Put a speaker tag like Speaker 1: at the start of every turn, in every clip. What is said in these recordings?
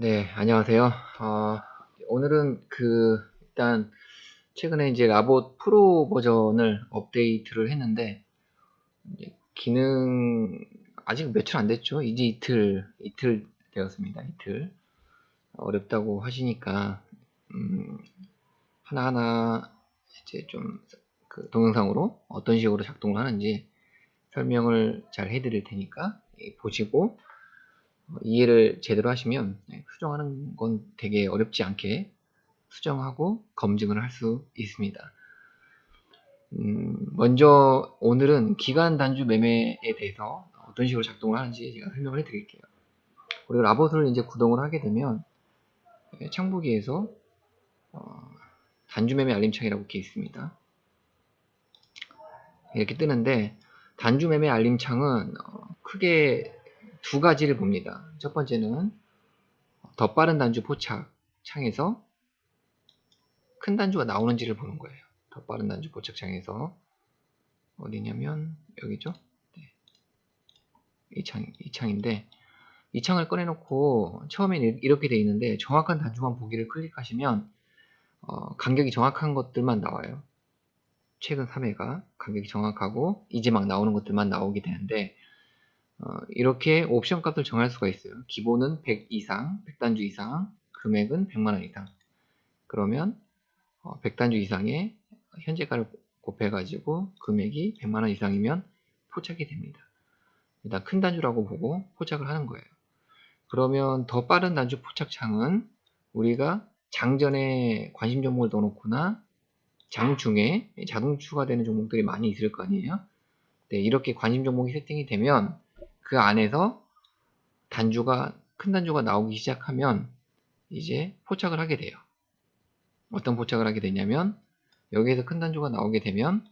Speaker 1: 네, 안녕하세요. 오늘은 일단, 최근에 이제 라봇 프로 버전을 업데이트를 했는데, 이제 기능, 아직 며칠 안 됐죠? 이제 이틀 되었습니다. 이틀. 어렵다고 하시니까, 음, 하나하나 이제 좀, 동영상으로 어떤 식으로 작동을 하는지 설명을 잘 해드릴 테니까, 보시고, 이해를 제대로 하시면 수정하는 건 되게 어렵지 않게 수정하고 검증을 할 수 있습니다. 먼저 오늘은 기간 단주 매매에 대해서 어떤 식으로 작동을 하는지 제가 설명을 해드릴게요. 그리고 라봇을 이제 구동을 하게 되면 창보기에서 단주 매매 알림창이라고 이렇게 있습니다. 이렇게 뜨는데 단주 매매 알림창은 크게 두 가지를 봅니다. 첫 번째는 더 빠른 단주 포착 창에서 큰 단주가 나오는지를 보는 거예요. 더 빠른 단주 포착 창에서 어디냐면 여기죠. 네. 이 창인데 이 창을 꺼내놓고 처음엔 이렇게 돼 있는데 정확한 단주만 보기를 클릭하시면 간격이 정확한 것들만 나와요. 최근 3회가 간격이 정확하고 이제 막 나오는 것들만 나오게 되는데 이렇게 옵션 값을 정할 수가 있어요. 기본은 100 이상, 100단주 이상, 금액은 100만원 이상. 그러면 100단주 이상의 현재가를 곱해가지고 금액이 100만원 이상이면 포착이 됩니다. 일단 큰 단주라고 보고 포착을 하는 거예요. 그러면 더 빠른 단주 포착창은 우리가 장전에 관심 종목을 넣어놓거나 장중에 자동 추가되는 종목들이 많이 있을 거 아니에요. 네, 이렇게 관심 종목이 세팅이 되면 그 안에서 큰 단주가 나오기 시작하면 이제 포착을 하게 돼요. 어떤 포착을 하게 되냐면 여기에서 큰 단주가 나오게 되면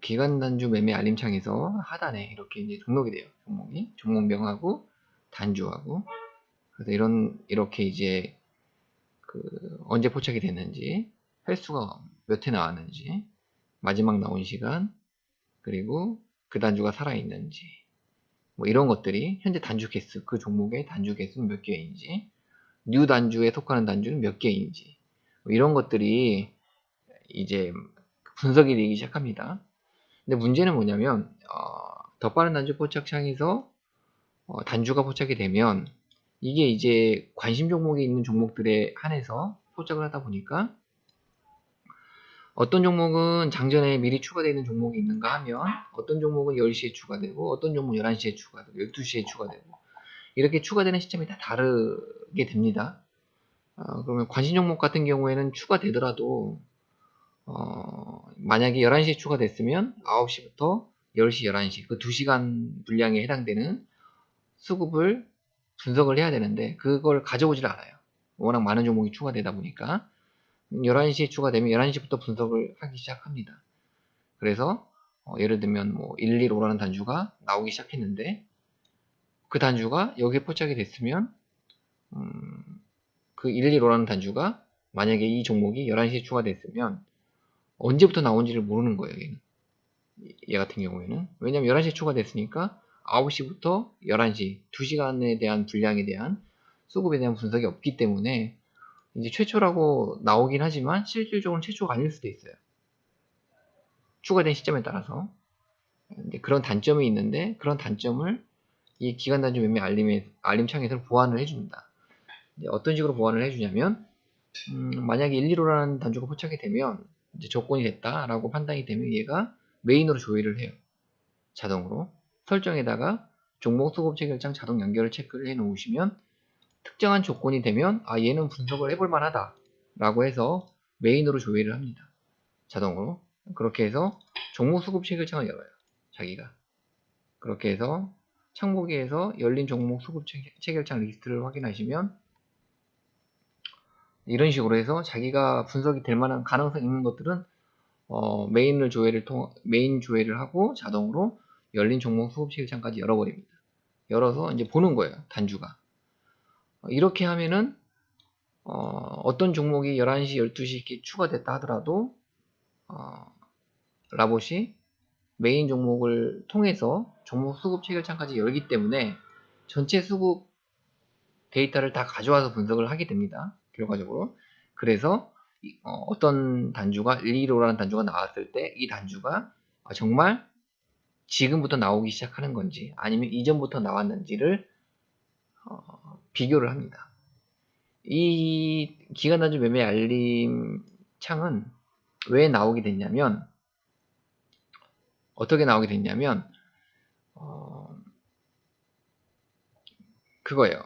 Speaker 1: 기간 단주 매매 알림창에서 하단에 이렇게 이제 등록이 돼요. 종목명하고 단주하고. 그래서 이렇게 이제 언제 포착이 됐는지, 횟수가 몇 회 나왔는지, 마지막 나온 시간, 그리고 그 단주가 살아있는지, 뭐 이런 것들이 현재 단주 개수, 그 종목의 단주 개수는 몇 개인지, 뉴 단주에 속하는 단주는 몇 개인지, 뭐 이런 것들이 이제 분석이 되기 시작합니다. 근데 문제는 뭐냐면, 더 빠른 단주 포착창에서 단주가 포착이 되면 이게 이제 관심 종목에 있는 종목들에 한해서 포착을 하다 보니까 어떤 종목은 장전에 미리 추가되어 있는 종목이 있는가 하면 어떤 종목은 10시에 추가되고 어떤 종목은 11시에 추가되고 12시에 추가되고 이렇게 추가되는 시점이 다 다르게 됩니다. 그러면 관심 종목 같은 경우에는 추가되더라도 만약에 11시에 추가됐으면 9시부터 10시, 11시 그 2시간 분량에 해당되는 수급을 분석을 해야 되는데 그걸 가져오질 않아요. 워낙 많은 종목이 추가되다 보니까 11시에 추가되면 11시부터 분석을 하기 시작합니다. 그래서 예를 들면 뭐 115라는 단주가 나오기 시작했는데 그 단주가 여기에 포착이 됐으면 그 115라는 단주가 만약에 이 종목이 11시에 추가됐으면 언제부터 나온지를 모르는 거예요. 얘 같은 경우에는. 왜냐면 11시에 추가됐으니까 9시부터 11시 2시간에 대한 분량에 대한 수급에 대한 분석이 없기 때문에 이제 최초라고 나오긴 하지만 실질적으로는 최초가 아닐 수도 있어요. 추가된 시점에 따라서. 그런 단점이 있는데 그런 단점을 이 기간 단주 매매 알림창에서 보완을 해줍니다. 어떤 식으로 보완을 해주냐면 만약에 115라는 단주가 포착이 되면 이제 조건이 됐다라고 판단이 되면 얘가 메인으로 조회를 해요. 자동으로 설정에다가 종목 수급 체결장 자동 연결을 체크를 해 놓으시면 특정한 조건이 되면 얘는 분석을 해볼 만하다 라고 해서 메인으로 조회를 합니다. 자동으로. 그렇게 해서 종목 수급 체결창을 열어요. 자기가. 그렇게 해서 창보기에서 열린 종목 수급 체결창 리스트를 확인하시면 이런 식으로 해서 자기가 분석이 될 만한 가능성 있는 것들은 메인 조회를 하고 자동으로 열린 종목 수급 체결창까지 열어버립니다. 열어서 이제 보는 거예요. 단주가. 이렇게 하면은 어떤 종목이 11시, 12시 이렇게 추가됐다 하더라도 라봇이 메인 종목을 통해서 종목 수급 체결창까지 열기 때문에 전체 수급 데이터를 다 가져와서 분석을 하게 됩니다. 결과적으로. 그래서 어떤 단주가 115라는 단주가 나왔을 때 이 단주가 정말 지금부터 나오기 시작하는 건지 아니면 이전부터 나왔는지를 비교를 합니다. 이 기간단주 매매 알림 창은 왜 나오게 됐냐면 어떻게 나오게 됐냐면 그거예요.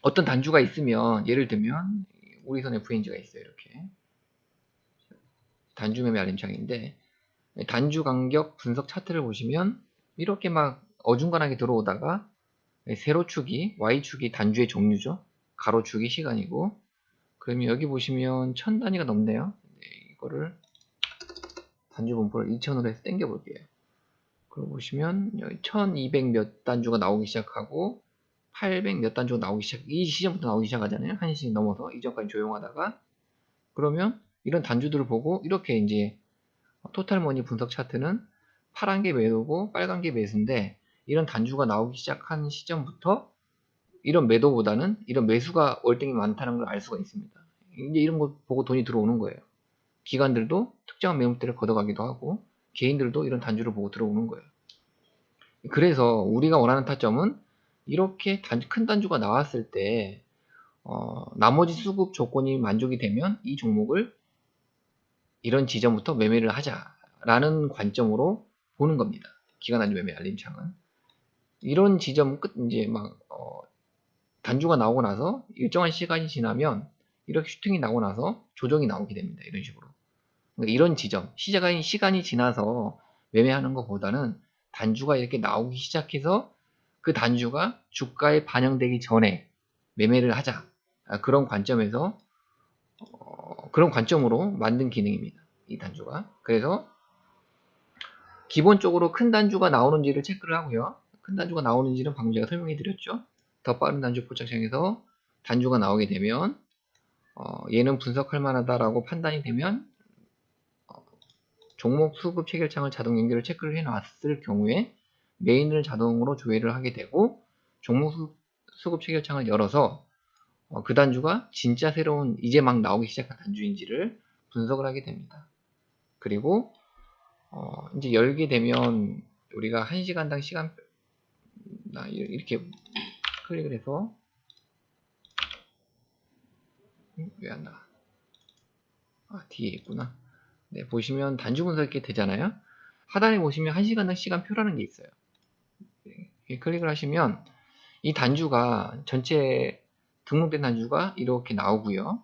Speaker 1: 어떤 단주가 있으면 예를 들면 우리선 FNG가 있어요. 이렇게 단주 매매 알림 창인데 단주 간격 분석 차트를 보시면 이렇게 막 어중간하게 들어오다가 세로축이 Y축이 단주의 종류죠. 가로축이 시간이고 그러면 여기 보시면 1000 단위가 넘네요. 이거를 단주 분포를 2000으로 해서 당겨 볼게요. 그리고 보시면 여기 1200 몇 단주가 나오기 시작하고 800 몇 단주가 나오기 시작, 이 시점부터 나오기 시작하잖아요. 1시 넘어서 이전까지 조용하다가 그러면 이런 단주들을 보고 이렇게 이제 토탈머니 분석 차트는 파란 게 매도고 빨간 게 매수인데 이런 단주가 나오기 시작한 시점부터 이런 매도보다는 이런 매수가 월등히 많다는 걸 알 수가 있습니다. 이제 이런 거 보고 돈이 들어오는 거예요. 기관들도 특정한 매물대를 걷어가기도 하고 개인들도 이런 단주를 보고 들어오는 거예요. 그래서 우리가 원하는 타점은 이렇게 큰 단주가 나왔을 때 나머지 수급 조건이 만족이 되면 이 종목을 이런 지점부터 매매를 하자라는 관점으로 보는 겁니다. 기관단주 매매 알림창은 이런 지점 끝 이제 막 단주가 나오고 나서 일정한 시간이 지나면 이렇게 슈팅이 나오고 나서 조정이 나오게 됩니다. 이런 식으로. 그러니까 이런 지점, 시간이 지나서 매매하는 것보다는 단주가 이렇게 나오기 시작해서 그 단주가 주가에 반영되기 전에 매매를 하자. 그런 관점에서 그런 관점으로 만든 기능입니다. 이 단주가. 그래서 기본적으로 큰 단주가 나오는지를 체크를 하고요. 큰 단주가 나오는지는 방금 제가 설명해 드렸죠. 더 빠른 단주 포착창에서 단주가 나오게 되면 얘는 분석할 만하다라고 판단이 되면 종목 수급 체결창을 자동 연결을 체크를 해놨을 경우에 메인을 자동으로 조회를 하게 되고 종목 수급 체결창을 열어서 그 단주가 진짜 새로운 이제 막 나오기 시작한 단주인지를 분석을 하게 됩니다. 그리고 이제 열게 되면 우리가 1시간당 시간 이렇게 클릭을 해서 왜 안 나와? 뒤에 있구나. 네, 보시면 단주 분석이 되잖아요. 하단에 보시면 1시간당 시간표라는 게 있어요. 클릭을 하시면 이 단주가 전체 등록된 단주가 이렇게 나오고요.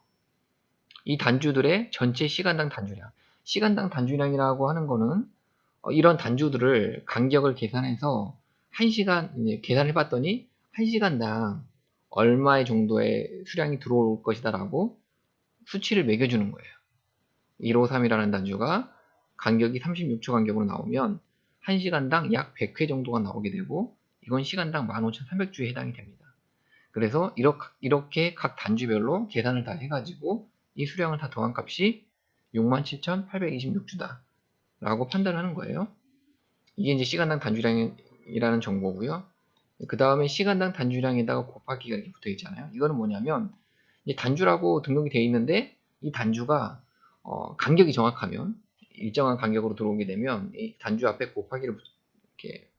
Speaker 1: 이 단주들의 전체 시간당 단주량, 시간당 단주량이라고 하는 거는 이런 단주들을 간격을 계산해서 1시간 이제 계산해 봤더니 1시간당 얼마의 정도의 수량이 들어올 것이다 라고 수치를 매겨주는 거예요. 153이라는 단주가 간격이 36초 간격으로 나오면 1시간당 약 100회 정도가 나오게 되고 이건 시간당 15,300주에 해당이 됩니다. 그래서 이렇게 각 단주별로 계산을 다 해가지고 이 수량을 다 더한 값이 67,826주다 라고 판단하는 거예요. 이게 이제 시간당 단주량이라는 정보고요. 그 다음에 시간당 단주량에다가 곱하기가 이렇게 붙어 있잖아요. 이거는 뭐냐면 단주라고 등록이 되어 있는데 이 단주가 간격이 정확하면 일정한 간격으로 들어오게 되면 이 단주 앞에 곱하기를 이렇게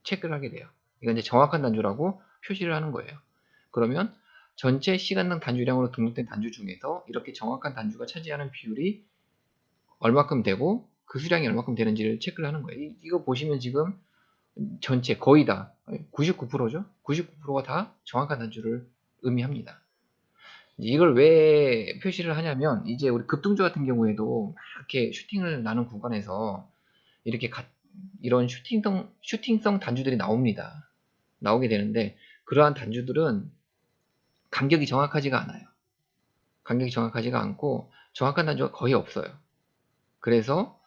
Speaker 1: 체크를 하게 돼요. 이건 이제 정확한 단주라고 표시를 하는 거예요. 그러면 전체 시간당 단주량으로 등록된 단주 중에서 이렇게 정확한 단주가 차지하는 비율이 얼마큼 되고 그 수량이 얼마큼 되는지를 체크를 하는 거예요. 이거 보시면 지금 전체 거의 다 99%죠. 99%가 다 정확한 단주를 의미합니다. 이걸 왜 표시를 하냐면 이제 우리 급등주 같은 경우에도 이렇게 슈팅을 나는 구간에서 이렇게 이런 슈팅성 단주들이 나오게 되는데 그러한 단주들은 간격이 정확하지가 않아요. 간격이 정확하지가 않고 정확한 단주가 거의 없어요. 그래서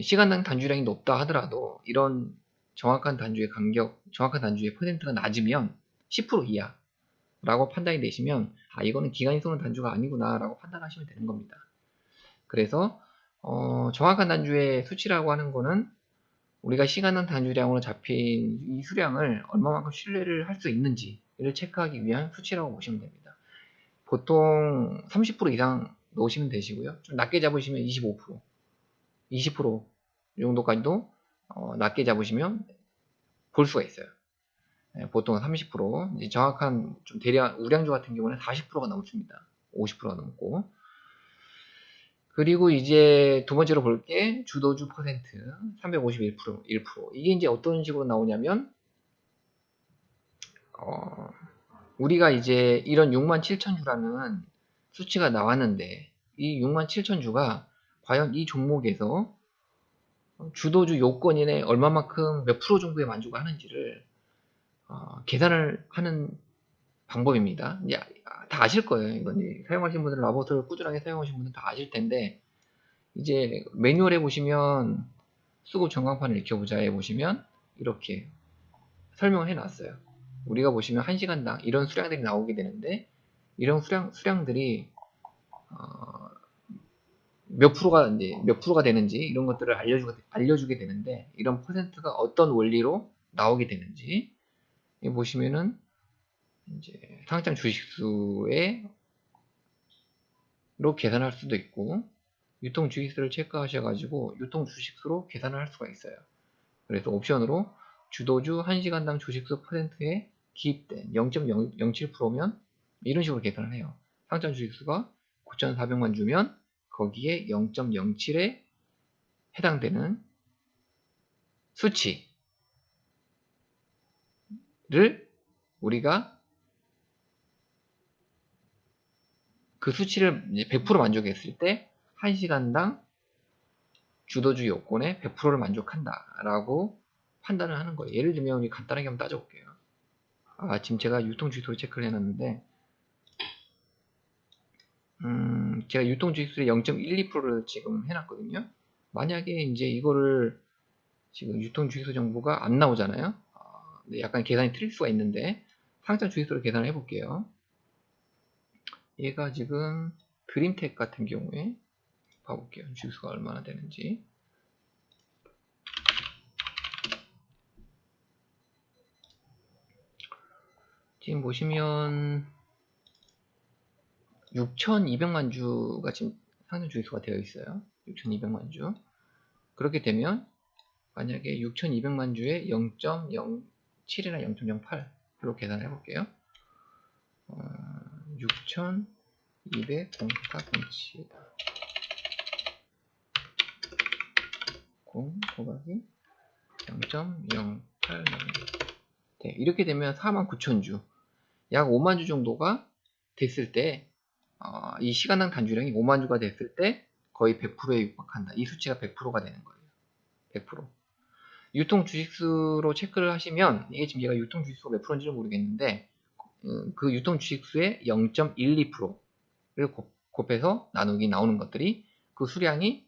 Speaker 1: 시간당 단주량이 높다 하더라도 이런 정확한 단주의 간격, 정확한 단주의 퍼센트가 낮으면 10% 이하 라고 판단이 되시면 이거는 기간이 쏘는 단주가 아니구나 라고 판단하시면 되는 겁니다. 그래서 정확한 단주의 수치라고 하는 거는 우리가 시간당 단주량으로 잡힌 이 수량을 얼마만큼 신뢰를 할 수 있는지를 체크하기 위한 수치라고 보시면 됩니다. 보통 30% 이상 넣으시면 되시고요. 좀 낮게 잡으시면 25%, 20% 정도까지도 낮게 잡으시면 볼 수가 있어요. 보통 30%, 이제 정확한 좀 대량 우량주 같은 경우는 40%가 넘습니다. 50%가 넘고. 그리고 이제 두 번째로 볼 게 주도주 퍼센트 351%, 1%. 이게 이제 어떤 식으로 나오냐면 우리가 이제 이런 67,000주라는 수치가 나왔는데 이 67,000주가 과연 이 종목에서 주도주 요건인의 얼마만큼 몇 프로 정도의 만족을 하는지를 계산을 하는 방법입니다. 이제 다 아실 거예요. 이건 사용하신 분들, 라보트를 꾸준하게 사용하신 분들 다 아실 텐데, 이제 매뉴얼에 보시면 수급 전광판을 익혀보자에 보시면 이렇게 설명을 해놨어요. 우리가 보시면 1시간당 이런 수량들이 나오게 되는데, 이런 수량들이 몇 프로가 되는지 이런 것들을 알려주게 되는데, 이런 퍼센트가 어떤 원리로 나오게 되는지 보시면은 이제 상장 주식수로 계산할 수도 있고, 유통 주식수를 체크하셔가지고 유통 주식수로 계산을 할 수가 있어요. 그래서 옵션으로 주도주 1시간당 주식수 퍼센트에 기입된 0.07%면 이런 식으로 계산을 해요. 상장 주식수가 9,400만 주면 거기에 0.07에 해당되는 수치를 우리가 그 수치를 100% 만족했을 때 1시간당 주도주 요건에 100%를 만족한다라고 판단을 하는 거예요. 예를 들면 우리 간단하게 한번 따져볼게요. 지금 제가 유통주식수를 체크를 해놨는데 제가 유통주식수의 0.12%를 지금 해놨거든요. 만약에 이제 이거를 지금 유통주식수 정보가 안 나오잖아요. 약간 계산이 틀릴 수가 있는데 상장주식수를 계산을 해볼게요. 얘가 지금 드림텍 같은 경우에 봐볼게요. 주식수가 얼마나 되는지. 지금 보시면 6,200만 주가 지금 상장 주식수가 되어 있어요. 6,200만 주. 그렇게 되면 만약에 6,200만 주에 0.07이나 0.08로 계산을 해볼게요. 6,200 0.07 0 곱하기 0.08 네, 이렇게 되면 49,000주 약 5만 주 정도가 됐을 때 이 시간당 단주량이 5만 주가 됐을 때 거의 100%에 육박한다. 이 수치가 100%가 되는 거예요. 100%. 유통 주식수로 체크를 하시면 이게 지금 얘가 유통 주식수가 몇 프로인지는 모르겠는데 그 유통 주식수의 0.12%를 곱해서 나누기 나오는 것들이 그 수량이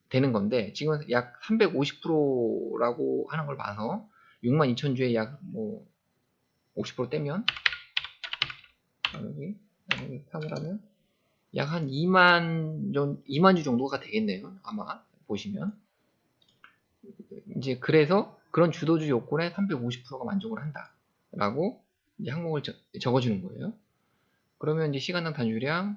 Speaker 1: 되는 건데 지금 약 350%라고 하는 걸 봐서 62,000주에 약 뭐 50% 떼면 나누기 3을 하면 약 한 2만 주 정도가 되겠네요. 아마 보시면 이제 그래서 그런 주도주 요건에 350%가 만족을 한다라고 이제 항목을 적어주는 거예요. 그러면 이제 시간당 단주량,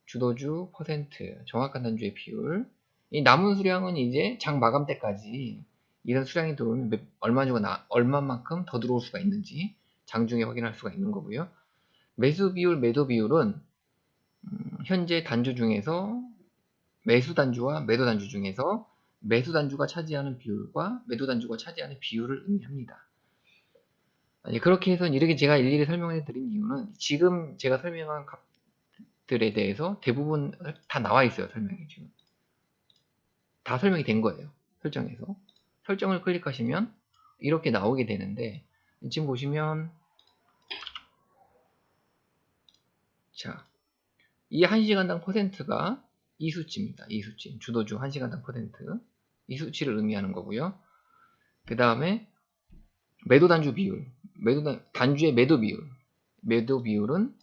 Speaker 1: 주도주 퍼센트, 정확한 단주의 비율, 이 남은 수량은 이제 장 마감 때까지 이런 수량이 들어오면 얼마만큼 더 들어올 수가 있는지 장중에 확인할 수가 있는 거고요. 매수 비율, 매도 비율은 현재 단주 중에서 매수 단주와 매도 단주 중에서 매수 단주가 차지하는 비율과 매도 단주가 차지하는 비율을 의미합니다. 그렇게 해서 이렇게 제가 일일이 설명해 드린 이유는 지금 제가 설명한 값들에 대해서 대부분 다 나와 있어요. 설명이 지금 다 설명이 된 거예요. 설정에서 설정을 클릭하시면 이렇게 나오게 되는데 지금 보시면 자, 이 1시간당 퍼센트가 이 수치입니다. 이 수치 주도주 1시간당 퍼센트 이 수치를 의미하는 거고요. 그 다음에 매도 단주 비율, 단주의 매도 비율은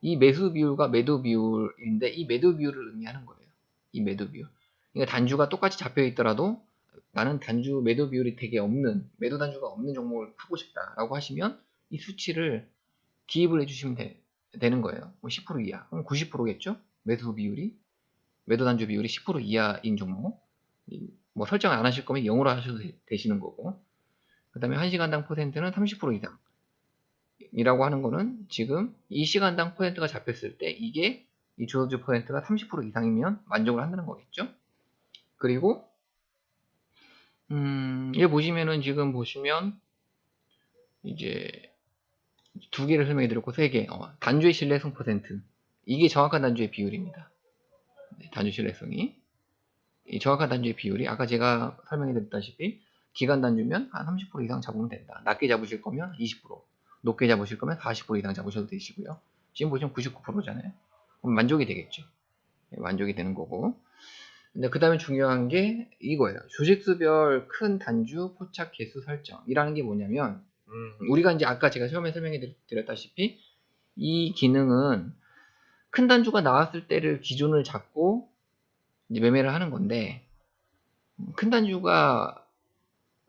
Speaker 1: 이 매수 비율과 매도 비율인데 이 매도 비율을 의미하는 거예요. 이 매도 비율. 그러니까 단주가 똑같이 잡혀 있더라도 나는 단주 매도 비율이 되게 없는, 매도 단주가 없는 종목을 하고 싶다라고 하시면 이 수치를 기입을 해주시면 되는 거예요. 뭐 10% 이하, 그럼 90%겠죠? 매도 비율이, 매도 단주 비율이 10% 이하인 종목. 뭐 설정 안 하실 거면 0으로 하셔도 되시는 거고. 그 다음에 1시간당 퍼센트는 30% 이상이라고 하는 거는 지금 이 시간당 퍼센트가 잡혔을 때 이게 이 주어주 퍼센트가 30% 이상이면 만족을 한다는 거겠죠? 그리고 여기 보시면은 지금 보시면 이제 두 개를 설명해 드렸고 세 개. 단주의 신뢰성 퍼센트. 이게 정확한 단주의 비율입니다. 네, 단주 신뢰성이. 이 정확한 단주의 비율이 아까 제가 설명해 드렸다시피 기간 단주면 한 30% 이상 잡으면 된다. 낮게 잡으실 거면 20%, 높게 잡으실 거면 40% 이상 잡으셔도 되시고요. 지금 보시면 99%잖아요. 그럼 만족이 되겠죠. 네, 만족이 되는 거고. 근데 그 다음에 중요한 게 이거예요. 주식수별 큰 단주 포착 개수 설정이라는 게 뭐냐면 우리가 이제 아까 제가 처음에 설명해 드렸다시피 이 기능은 큰 단주가 나왔을 때를 기준을 잡고 이제 매매를 하는 건데 큰 단주가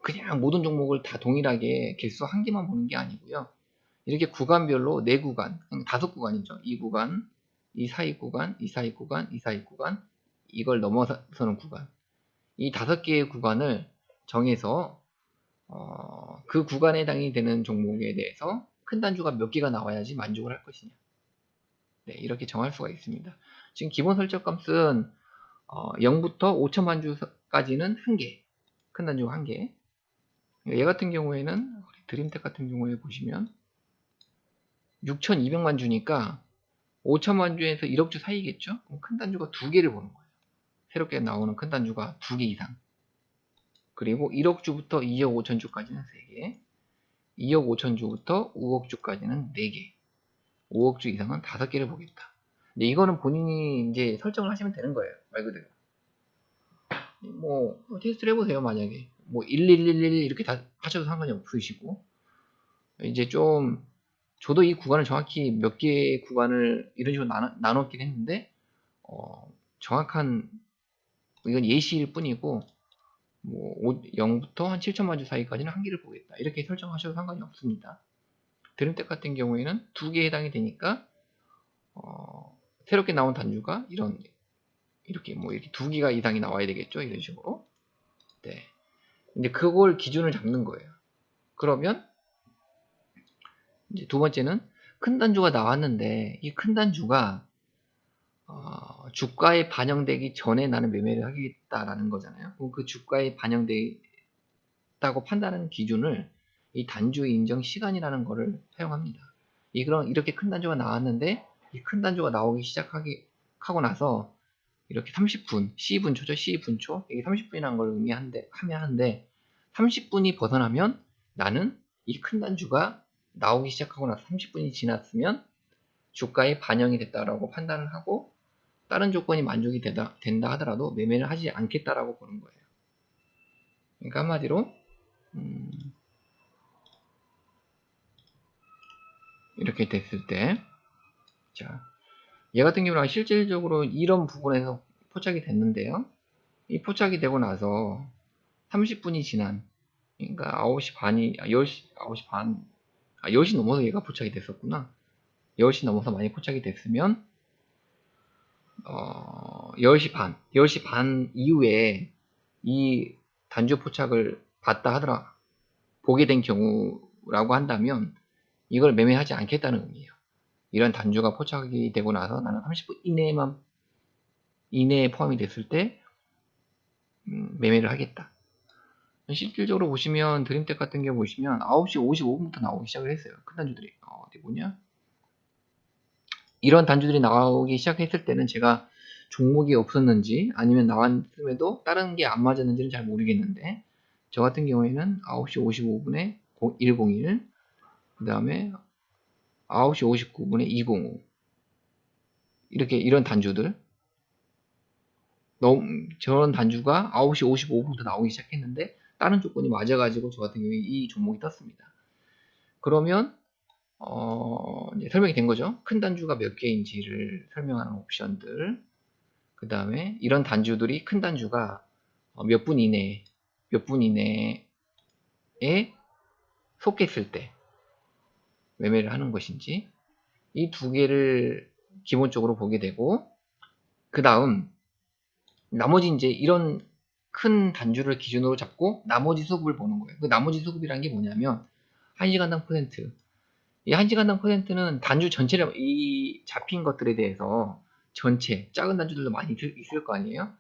Speaker 1: 그냥 모든 종목을 다 동일하게 개수 한 개만 보는 게 아니고요. 이렇게 구간별로 4구간, 5구간이죠. 이 구간, 이 사이 구간, 이 사이 구간, 이 사이 구간, 이걸 넘어서는 구간. 이 5개의 구간을 정해서 그 구간에 해당이 되는 종목에 대해서 큰 단주가 몇 개가 나와야지 만족을 할 것이냐. 네, 이렇게 정할 수가 있습니다. 지금 기본 설정 값은 0부터 5천만 주까지는 1개, 큰 단주가 1개. 얘 같은 경우에는 드림텍 같은 경우에 보시면 6,200만 주니까 5천만 주에서 1억 주 사이겠죠? 그럼 큰 단주가 2개를 보는 거예요. 새롭게 나오는 큰 단주가 2개 이상. 그리고 1억 주부터 2억 5천 주까지는 3개, 2억 5천 주부터 5억 주까지는 4개, 5억 주 이상은 5개를 보겠다. 근데 이거는 본인이 이제 설정을 하시면 되는 거예요. 말 그대로. 뭐 테스트를 해보세요. 만약에 뭐 1111 이렇게 다 하셔도 상관이 없으시고 이제 좀 저도 이 구간을 정확히 몇 개의 구간을 이런 식으로 나눴긴 했는데 정확한 이건 예시일 뿐이고 뭐 0부터 한 7천만 주 사이까지는 한 개를 보겠다 이렇게 설정하셔도 상관이 없습니다. 드림텍 같은 경우에는 2개에 해당이 되니까 새롭게 나온 단주가 이렇게 뭐 이렇게 2개가 이상이 나와야 되겠죠. 이런 식으로. 네. 근데 그걸 기준을 잡는 거예요. 그러면 이제 두 번째는 큰 단주가 나왔는데 이 큰 단주가 주가에 반영되기 전에 나는 매매를 하겠다라는 거잖아요. 그 주가에 반영되다고 판단하는 기준을 이 단주 인정 시간이라는 거를 사용합니다. 이렇게 큰 단주가 나왔는데 이 큰 단주가 나오기 시작하고 나서 이렇게 30분, C분초죠. C분초. 이게 30분이라는 걸 하는데 30분이 벗어나면 나는 이 큰 단주가 나오기 시작하고 나서 30분이 지났으면 주가에 반영이 됐다라고 판단을 하고 다른 조건이 만족이 된다 하더라도 매매를 하지 않겠다라고 보는 거예요. 그러니까 한마디로 이렇게 됐을 때 자, 얘 같은 경우는 실질적으로 이런 부분에서 포착이 됐는데요. 이 포착이 되고 나서 30분이 지난 그러니까 9시 반이 10시 9시 반 10시 넘어서 얘가 포착이 됐었구나. 10시 넘어서 많이 포착이 됐으면 10시 반 이후에 이 단주 포착을 보게 된 경우라고 한다면 이걸 매매하지 않겠다는 의미예요. 이런 단주가 포착이 되고 나서 나는 30분 이내에 포함이 됐을 때 매매를 하겠다. 실질적으로 보시면 드림텍 같은 경우 보시면 9시 55분부터 나오기 시작을 했어요. 큰 단주들이. 어디 보냐? 이런 단주들이 나오기 시작했을 때는 제가 종목이 없었는지 아니면 나왔음에도 다른 게 안 맞았는지는 잘 모르겠는데 저 같은 경우에는 9시 55분에 101, 그 다음에 9시 59분에 205 이런 단주들 저런 단주가 9시 55분부터 나오기 시작했는데 다른 조건이 맞아가지고 저 같은 경우에 이 종목이 떴습니다. 그러면 이제 설명이 된 거죠. 큰 단주가 몇 개인지를 설명하는 옵션들. 그 다음에 이런 단주들이 큰 단주가 몇 분 이내에 몇 분 이내에 속했을 때 매매를 하는 것인지, 이 두 개를 기본적으로 보게 되고, 그 다음 나머지 이제 이런 큰 단주를 기준으로 잡고 나머지 수급을 보는 거예요. 그 나머지 수급이란 게 뭐냐면 1시간당 퍼센트. 이 1시간당 퍼센트는 단주 전체를, 이 잡힌 것들에 대해서 전체 작은 단주들도 많이 있을 거 아니에요.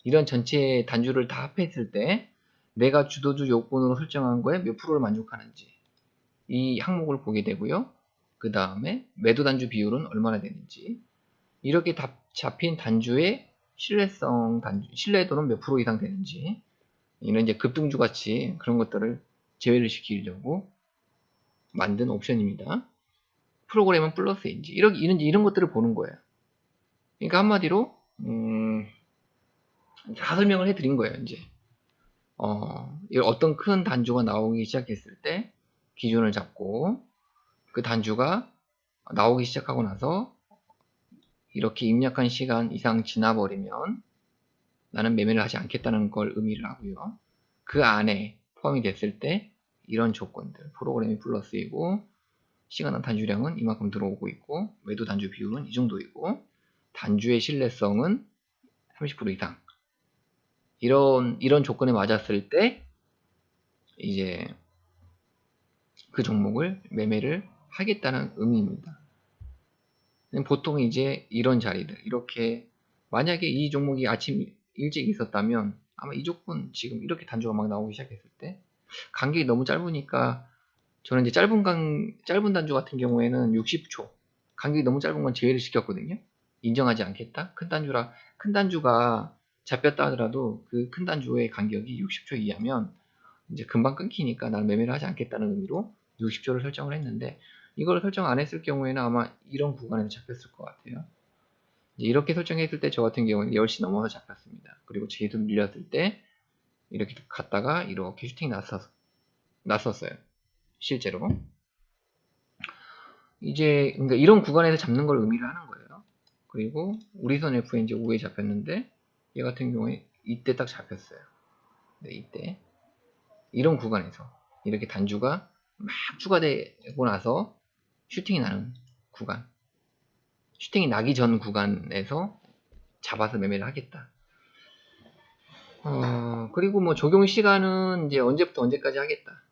Speaker 1: 이런 전체 단주를 다 합했을 때 내가 주도주 요건으로 설정한 거에 몇 프로를 만족하는지, 이 항목을 보게 되고요. 그 다음에 매도 단주 비율은 얼마나 되는지, 이렇게 잡힌 단주의 신뢰성 단주, 신뢰도는 몇 프로 이상 되는지, 이런 이제 급등주 같이 그런 것들을 제외를 시키려고 만든 옵션입니다. 프로그램은 플러스인지, 이런 것들을 보는 거예요. 그러니까 한마디로 다 설명을 해드린 거예요. 이제 어떤 큰 단주가 나오기 시작했을 때 기준을 잡고, 그 단주가 나오기 시작하고 나서 이렇게 입력한 시간 이상 지나버리면 나는 매매를 하지 않겠다는 걸 의미를 하고요. 그 안에 포함이 됐을 때 이런 조건들, 프로그램이 플러스이고 시간당 단주량은 이만큼 들어오고 있고 매도 단주 비율은 이 정도이고 단주의 신뢰성은 30% 이상, 이런 조건에 맞았을 때 이제 그 종목을 매매를 하겠다는 의미입니다. 보통 이제 이런 자리들, 이렇게 만약에 이 종목이 아침 일찍 있었다면 아마 이 조건 지금 이렇게 단주가 막 나오기 시작했을 때 간격이 너무 짧으니까, 저는 이제 짧은 단주 같은 경우에는 60초, 간격이 너무 짧은 건 제외를 시켰거든요. 인정하지 않겠다. 큰 단주가 잡혔다 하더라도 그 큰 단주의 간격이 60초 이하면 이제 금방 끊기니까 난 매매를 하지 않겠다는 의미로 60초를 설정을 했는데, 이걸 설정 안 했을 경우에는 아마 이런 구간에서 잡혔을 것 같아요. 이렇게 설정했을 때 저 같은 경우는 10시 넘어서 잡혔습니다. 그리고 계속 밀렸을 때 이렇게 갔다가 이렇게 슈팅이 났었어요. 실제로. 이제 그러니까 이런 구간에서 잡는 걸 의미를 하는 거예요. 그리고 우리선 FNG 5에 잡혔는데 얘 같은 경우에 이때 딱 잡혔어요. 네, 이때 이런 구간에서 이렇게 단주가 막 추가되고 나서 슈팅이 나는 구간, 슈팅이 나기 전 구간에서 잡아서 매매를 하겠다. 그리고 뭐 적용 시간은 이제 언제부터 언제까지 하겠다.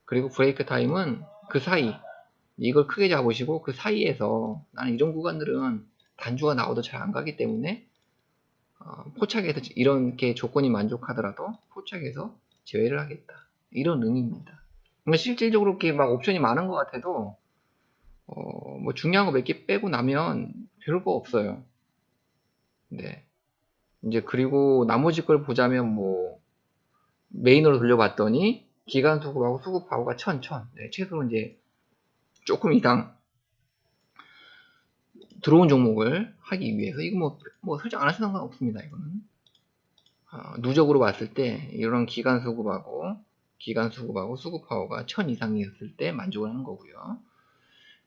Speaker 1: 그리고 브레이크 타임은 그 사이, 이걸 크게 잡으시고 그 사이에서 나는 이런 구간들은 단주가 나와도 잘 안 가기 때문에 포착해서 이렇게 조건이 만족하더라도 포착해서 제외를 하겠다. 이런 의미입니다. 그러니까 실질적으로 이렇게 막 옵션이 많은 것 같아도 뭐 중요한 거 몇 개 빼고 나면 별거 없어요. 네. 이제 그리고 나머지 걸 보자면 뭐 메인으로 돌려봤더니 기간 수급하고 수급 바우가 1000. 네, 최소 이제 조금 이상 들어온 종목을 하기 위해서 이거 뭐 설정 안 하셔도 상관없습니다. 이거는 누적으로 봤을 때 이런 기간 수급하고 수급 파워가 1000 이상이었을 때 만족을 하는 거고요.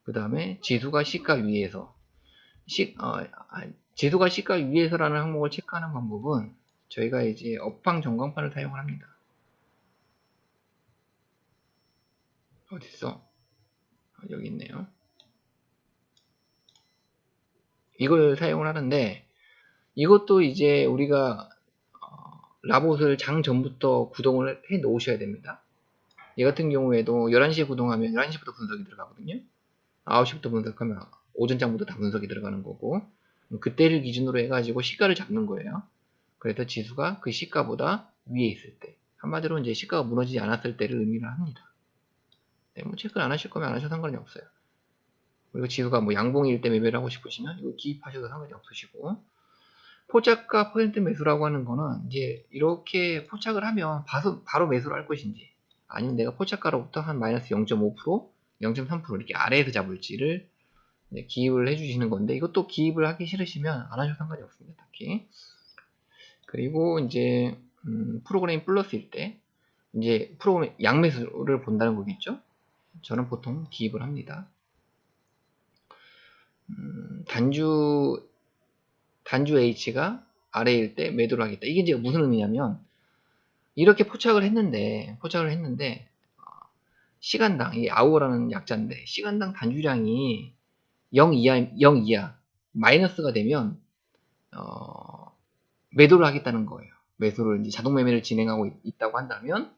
Speaker 1: 그 다음에 지수가 시가 위에서 지수가 시가 위에서라는 항목을 체크하는 방법은 저희가 이제 업황 전광판을 사용을 합니다. 어딨어? 여기 있네요. 이걸 사용을 하는데 이것도 이제 우리가 라봇을 장 전부터 구동을 해 놓으셔야 됩니다. 얘 같은 경우에도 11시에 구동하면 11시부터 분석이 들어가거든요. 9시부터 분석하면 오전장부터 다 분석이 들어가는 거고, 그때를 기준으로 해가지고 시가를 잡는 거예요. 그래서 지수가 그 시가보다 위에 있을 때, 한마디로 이제 시가가 무너지지 않았을 때를 의미를 합니다. 네, 뭐 체크를 안 하실 거면 안 하셔도 상관이 없어요. 그리고 지수가 뭐 양봉일 때 매매를 하고 싶으시면 이거 기입하셔도 상관이 없으시고, 포착과 퍼센트 매수라고 하는 거는 이제 이렇게 포착을 하면 바로 매수를 할 것인지, 아니면 내가 포착가로부터 한 마이너스 0.5%, 0.3% 이렇게 아래에서 잡을지를 기입을 해주시는 건데, 이것도 기입을 하기 싫으시면 안 하셔도 상관이 없습니다. 딱히. 그리고 이제 프로그램이 플러스일 때 이제 프로그램 양매수를 본다는 거겠죠. 저는 보통 기입을 합니다. 단주 H가 아래일 때 매도를 하겠다. 이게 이제 무슨 의미냐면 이렇게 포착을 했는데 시간당, 이 아우어라는 약자인데 시간당 단주량이 0 이하 마이너스가 되면 매도를 하겠다는 거예요. 매수를 이제 자동 매매를 진행하고 있다고 한다면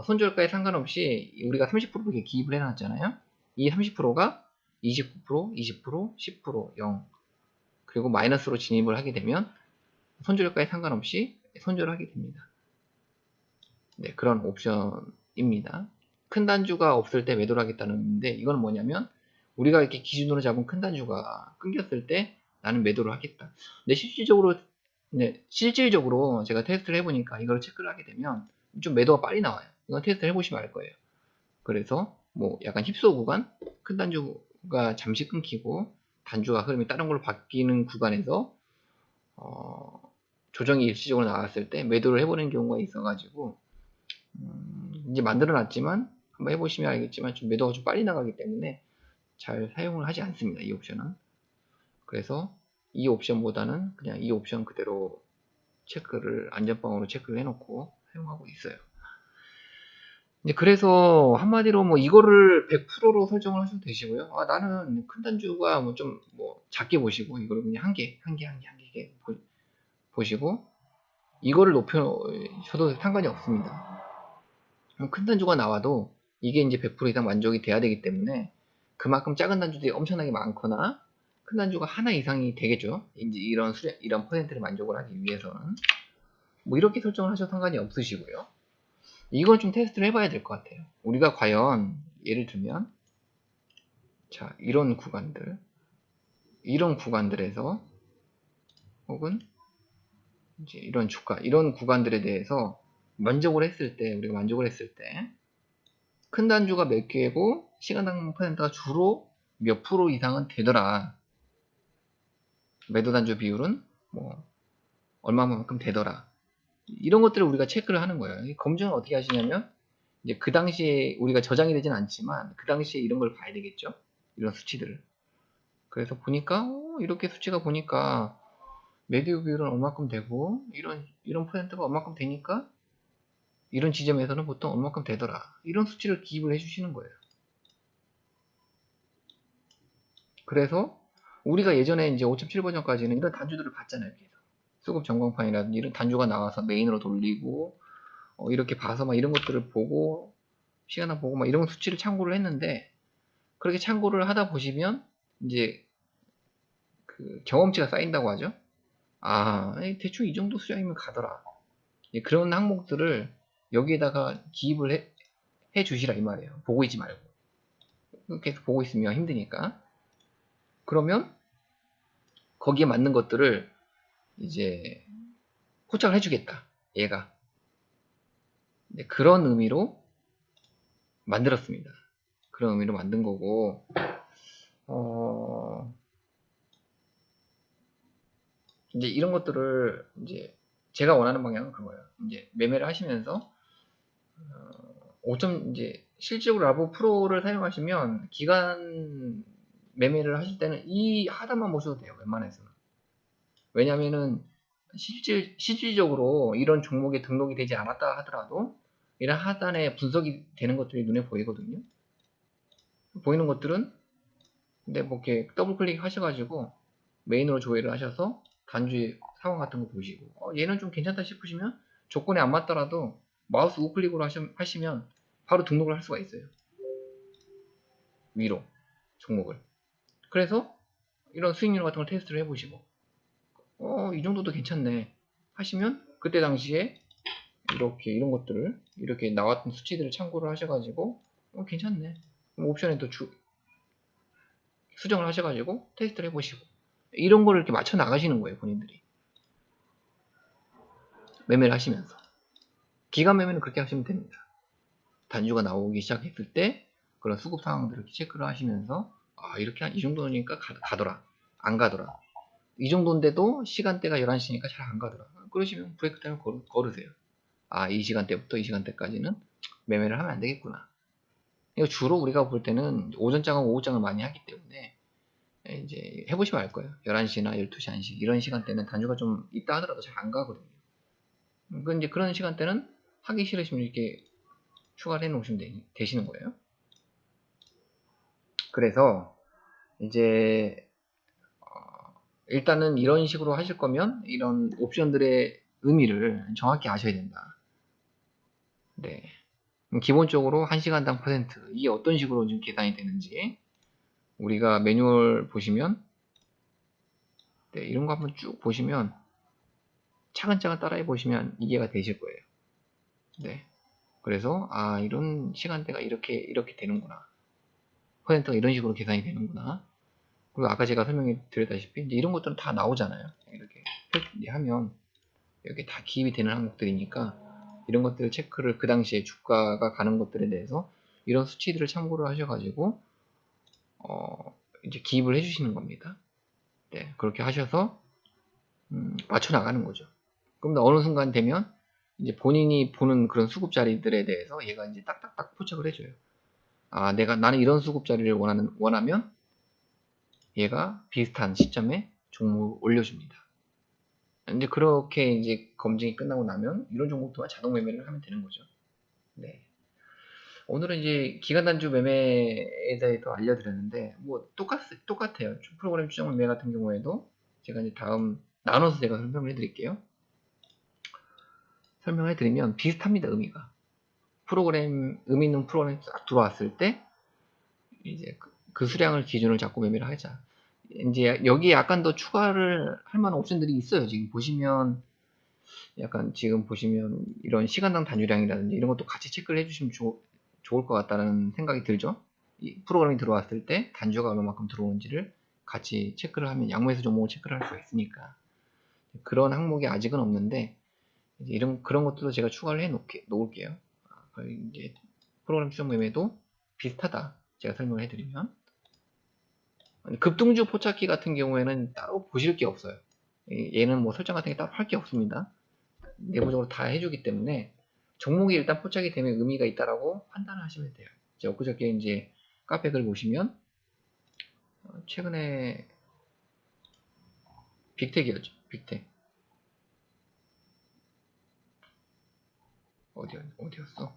Speaker 1: 손절가에 상관없이 우리가 30% 기입을 해놨잖아요. 이 30%가 29%, 20%, 10%, 0 그리고 마이너스로 진입을 하게 되면 손절가에 상관없이 손절을 하게 됩니다. 네, 그런 옵션입니다. 큰 단주가 없을 때 매도를 하겠다는 의미인데 이건 뭐냐면 우리가 이렇게 기준으로 잡은 큰 단주가 끊겼을 때 나는 매도를 하겠다. 근데 실질적으로 제가 테스트를 해보니까 이걸 체크를 하게 되면 좀 매도가 빨리 나와요. 이건 테스트를 해보시면 알 거예요. 그래서 뭐 약간 힙소 구간, 큰 단주가 잠시 끊기고 단주가 흐름이 다른 걸로 바뀌는 구간에서 조정이 일시적으로 나왔을 때 매도를 해보는 경우가 있어가지고 이제 만들어 놨지만 한번 해보시면 알겠지만 좀 매도가 좀 빨리 나가기 때문에 잘 사용을 하지 않습니다. 이 옵션은. 그래서 이 옵션보다는 그냥 이 옵션 그대로 안전빵으로 체크를 해놓고 사용하고 있어요. 그래서 한마디로 뭐 이거를 100%로 설정을 하셔도 되시고요. 나는 큰 단주가 뭐 좀 뭐 작게 보시고 이거를 그냥 한 개 보시고 이거를 높여셔도 상관이 없습니다. 큰 단주가 나와도 이게 이제 100% 이상 만족이 돼야 되기 때문에 그만큼 작은 단주들이 엄청나게 많거나 큰 단주가 하나 이상이 되겠죠. 이제 이런 퍼센트를 만족을 하기 위해서는 뭐 이렇게 설정을 하셔도 상관이 없으시고요. 이건 좀 테스트를 해봐야 될 것 같아요. 우리가 과연 예를 들면 자 이런 구간들에서 혹은 이제 이런 구간들에 대해서 우리가 만족을 했을 때 큰 단주가 몇 개고 시간당 퍼센트가 주로 몇 프로 이상은 되더라. 매도 단주 비율은 뭐 얼마만큼 되더라. 이런 것들을 우리가 체크를 하는 거예요. 검증을 어떻게 하시냐면 이제 그 당시에 우리가 저장이 되진 않지만 그 당시에 이런 걸 봐야 되겠죠. 이런 수치들을. 그래서 보니까 이렇게 수치가 보니까 매도 비율은 얼마큼 되고 이런 퍼센트가 얼마큼 되니까 이런 지점에서는 보통 얼마큼 되더라. 이런 수치를 기입을 해주시는 거예요. 그래서 우리가 예전에 이제 5.7 버전까지는 이런 단주들을 봤잖아요. 계속. 수급 전광판이라든지 이런 단주가 나와서 메인으로 돌리고 이렇게 봐서 막 이런 것들을 보고 시간을 보고 막 이런 수치를 참고를 했는데 그렇게 참고를 하다 보시면 이제 그 경험치가 쌓인다고 하죠. 대충 이 정도 수량이면 가더라. 그런 항목들을 여기에다가 기입을 해 주시라 이 말이에요. 보고 있지 말고. 계속 보고 있으면 힘드니까. 그러면 거기에 맞는 것들을 이제 포착을 해주겠다. 얘가. 그런 의미로 만들었습니다. 그런 의미로 만든 거고, 이제 이런 것들을 이제 제가 원하는 방향은 그거예요. 이제 매매를 하시면서 5점 이제 실질적으로 라보 프로를 사용하시면 기간 매매를 하실 때는 이 하단만 보셔도 돼요. 웬만해서는. 왜냐면은 실질적으로 이런 종목에 등록이 되지 않았다 하더라도 이런 하단에 분석이 되는 것들이 눈에 보이거든요. 보이는 것들은 근데 뭐 이렇게 더블 클릭 하셔가지고 메인으로 조회를 하셔서 단주의 상황 같은 거 보시고 얘는 좀 괜찮다 싶으시면 조건에 안 맞더라도 마우스 우클릭으로 하시면 바로 등록을 할 수가 있어요. 위로 종목을. 그래서 이런 수익률 같은 걸 테스트를 해보시고 이 정도도 괜찮네 하시면 그때 당시에 이렇게 이런 것들을 이렇게 나왔던 수치들을 참고를 하셔가지고 괜찮네 옵션에도 수정을 하셔가지고 테스트를 해보시고 이런 거를 이렇게 맞춰 나가시는 거예요. 본인들이 매매를 하시면서 기간 매매는 그렇게 하시면 됩니다. 단주가 나오기 시작했을 때 그런 수급 상황들을 체크를 하시면서 이렇게 한 이 정도니까 가더라 안 가더라 이 정도인데도 시간대가 11시니까 잘 안 가더라 그러시면 브레이크 타임을 걸으세요. 이 시간대부터 이 시간대까지는 매매를 하면 안 되겠구나. 이거 주로 우리가 볼 때는 오전장과 오후장을 많이 하기 때문에 이제 해보시면 알 거예요. 11시나 12시, 1시 이런 시간대는 단주가 좀 있다 하더라도 잘 안 가거든요. 이제 그런 시간대는 하기 싫으시면 이렇게 추가를 해 놓으시면 되시는 거예요. 그래서 이제 일단은 이런 식으로 하실 거면 이런 옵션들의 의미를 정확히 아셔야 된다. 네. 기본적으로 1시간당 퍼센트, 이게 어떤 식으로 지금 계산이 되는지 우리가 매뉴얼 보시면, 네, 이런 거 한번 쭉 보시면 차근차근 따라해 보시면 이해가 되실 거예요. 네. 그래서 이런 시간대가 이렇게 되는구나. 퍼센트가 이런 식으로 계산이 되는구나. 그리고 아까 제가 설명해 드렸다시피 이제 이런 것들은 다 나오잖아요. 이렇게 하면 여기 다 기입이 되는 항목들이니까 이런 것들을 체크를, 그 당시에 주가가 가는 것들에 대해서 이런 수치들을 참고를 하셔가지고 이제 기입을 해주시는 겁니다. 네, 그렇게 하셔서 맞춰 나가는 거죠. 그럼 어느 순간 되면 이제 본인이 보는 그런 수급 자리들에 대해서 얘가 이제 딱딱딱 포착을 해줘요. 나는 이런 수급 자리를 원하면 얘가 비슷한 시점에 종목을 올려줍니다. 이제 그렇게 이제 검증이 끝나고 나면 이런 종목들만 자동 매매를 하면 되는 거죠. 네. 오늘은 이제 기간 단주 매매에 대해서 알려드렸는데, 뭐 똑같아요. 프로그램 추정 매매 같은 경우에도 제가 이제 다음 나눠서 제가 설명을 해드릴게요. 설명해 드리면 비슷합니다. 의미가. 의미 있는 프로그램 쫙 들어왔을 때 이제 그 수량을 기준을 잡고 매매를 하자. 이제 여기에 약간 더 추가를 할 만한 옵션들이 있어요. 지금 보시면 이런 시간당 단위량이라든지 이런 것도 같이 체크를 해주시면 좋을 것 같다는 생각이 들죠. 이 프로그램이 들어왔을 때 단주가 얼마만큼 들어오는지를 같이 체크를 하면 양매수 종목을 체크를 할 수가 있으니까. 그런 항목이 아직은 없는데 그런 것들도 제가 추가를 해 놓을게요. 이제 프로그램 추정 매매도 비슷하다. 제가 설명을 해드리면. 급등주 포착기 같은 경우에는 따로 보실 게 없어요. 얘는 뭐 설정 같은 게 따로 할 게 없습니다. 내부적으로 다 해주기 때문에 종목이 일단 포착이 되면 의미가 있다라고 판단을 하시면 돼요. 엊그저께 이제 카페 글 보시면 최근에 빅텍이었죠. 빅텍 어디였어?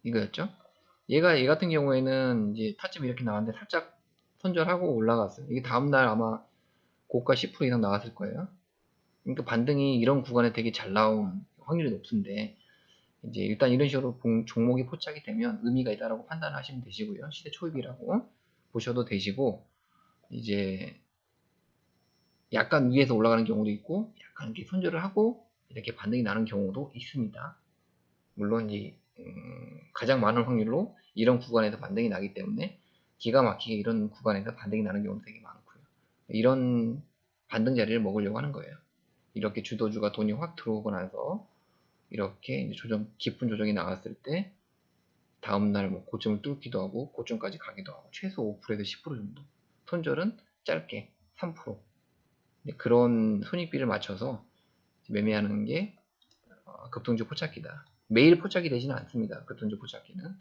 Speaker 1: 이거였죠. 얘 같은 경우에는 이제 타점 이렇게 나왔는데 살짝 손절하고 올라갔어요. 이게 다음날 아마 고가 10% 이상 나왔을 거예요. 그러니까 반등이 이런 구간에 되게 잘 나온 확률이 높은데, 이제 일단 이런 식으로 종목이 포착이 되면 의미가 있다라고 판단하시면 되시고요. 시대 초입이라고 보셔도 되시고, 이제 약간 위에서 올라가는 경우도 있고, 약간 이렇게 손절을 하고 이렇게 반등이 나는 경우도 있습니다. 물론 가장 많은 확률로 이런 구간에서 반등이 나기 때문에 기가 막히게 이런 구간에서 반등이 나는 경우도 되게 많고요. 이런 반등 자리를 먹으려고 하는 거예요. 이렇게 주도주가 돈이 확 들어오고 나서 이렇게 이제 깊은 조정이 나왔을 때 다음날 뭐 고점을 뚫기도 하고 고점까지 가기도 하고 최소 5%에서 10% 정도, 손절은 짧게 3%, 그런 손익비를 맞춰서 매매하는 게 급등주 포착기다. 매일 포착이 되지는 않습니다. 급등주 포착기는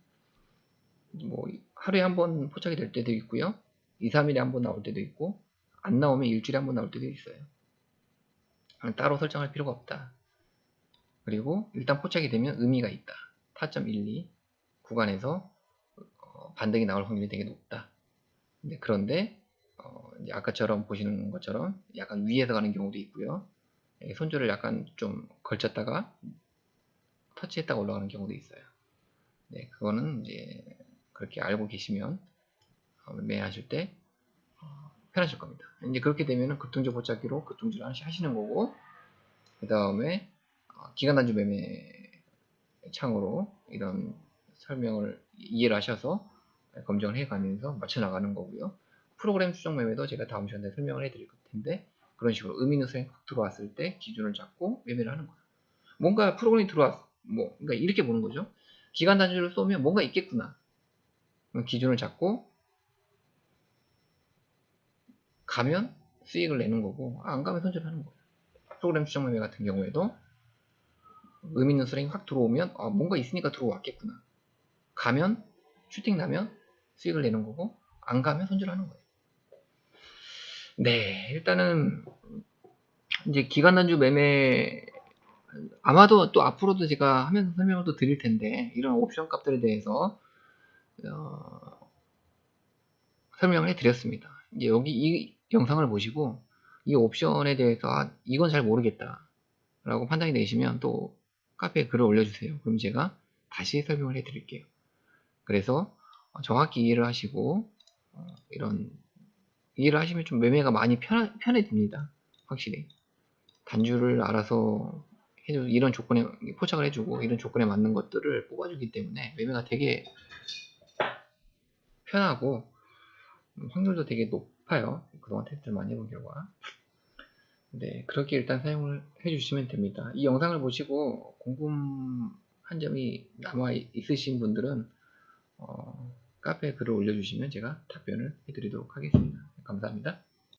Speaker 1: 뭐 하루에 한 번 포착이 될 때도 있고요, 2, 3일에 한 번 나올 때도 있고, 안 나오면 일주일에 한 번 나올 때도 있어요. 따로 설정할 필요가 없다. 그리고 일단 포착이 되면 의미가 있다. 타점 1, 2 구간에서 반등이 나올 확률이 되게 높다. 그런데 이제 아까처럼 보시는 것처럼 약간 위에서 가는 경우도 있고요, 손절을 약간 좀 걸쳤다가 터치했다가 올라가는 경우도 있어요. 네, 그거는 이제 그렇게 알고 계시면 매매하실 때 편하실 겁니다. 이제 그렇게 되면은 급등주 포착기로 급등주를 하시는 거고, 그 다음에 기간 단주 매매 창으로 이런 설명을 이해를 하셔서 검증을 해가면서 맞춰 나가는 거고요. 프로그램 수정 매매도 제가 다음 시간에 설명을 해드릴 텐데, 그런 식으로 의미 있는 수익이 확 들어왔을 때 기준을 잡고 매매를 하는 거예요. 뭔가 프로그램이 그러니까 이렇게 보는 거죠. 기간 단주를 쏘면 뭔가 있겠구나. 기준을 잡고 가면 수익을 내는 거고, 안 가면 손절하는 거예요. 프로그램 수정 매매 같은 경우에도 의미 있는 수익이 확 들어오면 뭔가 있으니까 들어왔겠구나. 가면 슈팅 나면 수익을 내는 거고, 안 가면 손절하는 거예요. 네, 일단은 이제 기간 단주 매매 아마도 또 앞으로도 제가 하면서 설명을 또 드릴 텐데, 이런 옵션 값들에 대해서 설명을 해 드렸습니다. 이제 여기 이 영상을 보시고 이 옵션에 대해서 이건 잘 모르겠다 라고 판단이 되시면 또 카페에 글을 올려주세요. 그럼 제가 다시 설명을 해 드릴게요. 그래서 정확히 이해를 하시고 이런 이해를 하시면 좀 매매가 많이 편해집니다. 확실히 단주를 알아서 해줘, 이런 조건에 포착을 해주고 이런 조건에 맞는 것들을 뽑아주기 때문에 매매가 되게 편하고 확률도 되게 높아요. 그동안 테스트를 많이 해본 결과. 네, 그렇게 일단 사용을 해주시면 됩니다. 이 영상을 보시고 궁금한 점이 남아 있으신 분들은 카페에 글을 올려주시면 제가 답변을 해드리도록 하겠습니다. 감사합니다.